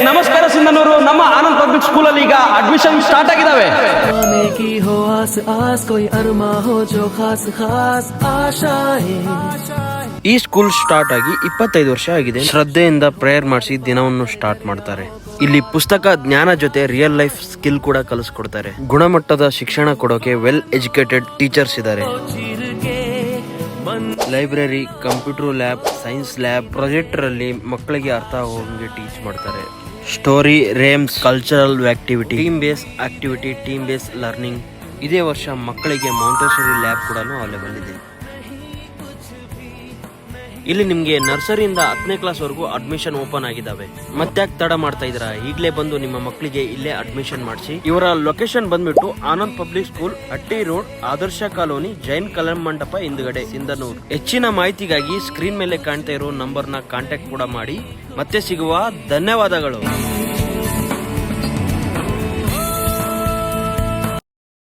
ನಮಸ್ಕಾರ ಸಿಂಧನೂರು. ನಮ್ಮ Anand public school ಅಲ್ಲಿ ಈಗ ಅಡ್ಮಿಷನ್ ಸ್ಟಾರ್ಟ್ ಆಗಿದಾವೆ. ಈ ಸ್ಕೂಲ್ ಸ್ಟಾರ್ಟ್ ಆಗಿ 25 ವರ್ಷ ಆಗಿದೆ. ಶ್ರದ್ಧೆಯಿಂದ ಪ್ರೇಯರ್ ಮಾಡಿಸಿ ದಿನವನ್ನು ಸ್ಟಾರ್ಟ್ ಮಾಡ್ತಾರೆ. ಇಲ್ಲಿ ಪುಸ್ತಕ ಜ್ಞಾನ ಜೊತೆ ರಿಯಲ್ ಲೈಫ್ ಸ್ಕಿಲ್ ಕೂಡ ಕಲಿಸ್ಕೊಡ್ತಾರೆ. ಗುಣಮಟ್ಟದ ಶಿಕ್ಷಣ ಕೊಡೋಕೆ ವೆಲ್ ಎಜುಕೇಟೆಡ್ ಟೀಚರ್ಸ್ ಇದ್ದಾರೆ. Library, computer lab, science lab, projector ಅಲ್ಲಿ ಮಕ್ಕಳಿಗೆ ಅರ್ಥ ಆಗೋಂಗೆ ಟೀಚ್ ಮಾಡ್ತಾರೆ. Story, rhymes, cultural activity, team base learning. ಇದೇ ವರ್ಷ ಮಕ್ಕಳಿಗೆ ಮಾಂಟೆಸರಿ ಲ್ಯಾಬ್ ಕೂಡ ಅವೈಲೇಬಲ್ ಇದೆ. ಇಲ್ಲಿ ನಿಮಗೆ ನರ್ಸರಿಯಿಂದ 10ನೇ ಕ್ಲಾಸ್ ವರೆಗೂ ಅಡ್ಮಿಷನ್ ಓಪನ್ ಆಗಿದ್ದಾವೆ. ಮತ್ತ್ಯಾಕ್ ತಡ ಮಾಡ್ತಾ ಇದ್ದೀರಾ? ಈಗಲೇ ಬಂದು ನಿಮ್ಮ ಮಕ್ಕಳಿಗೆ ಇಲ್ಲೇ ಅಡ್ಮಿಷನ್ ಮಾಡಿಸಿ. ಇವರ ಲೊಕೇಶನ್ ಬಂದ್ಬಿಟ್ಟು ಆನಂದ್ ಪಬ್ಲಿಕ್ ಸ್ಕೂಲ್, ಹಟ್ಟಿ ರೋಡ್, ಆದರ್ಶ ಕಾಲೋನಿ, ಜೈನ್ ಕಲ್ಯಾಣ ಮಂಟಪ ಹಿಂದ್ಗಡೆ, ಸಿಂಧನೂರು. ಹೆಚ್ಚಿನ ಮಾಹಿತಿಗಾಗಿ ಸ್ಕ್ರೀನ್ ಮೇಲೆ ಕಾಣ್ತಾ ಇರೋ ನಂಬರ್ನ ಕಾಂಟ್ಯಾಕ್ಟ್ ಕೂಡ ಮಾಡಿ. ಮತ್ತೆ ಸಿಗುವ. ಧನ್ಯವಾದಗಳು.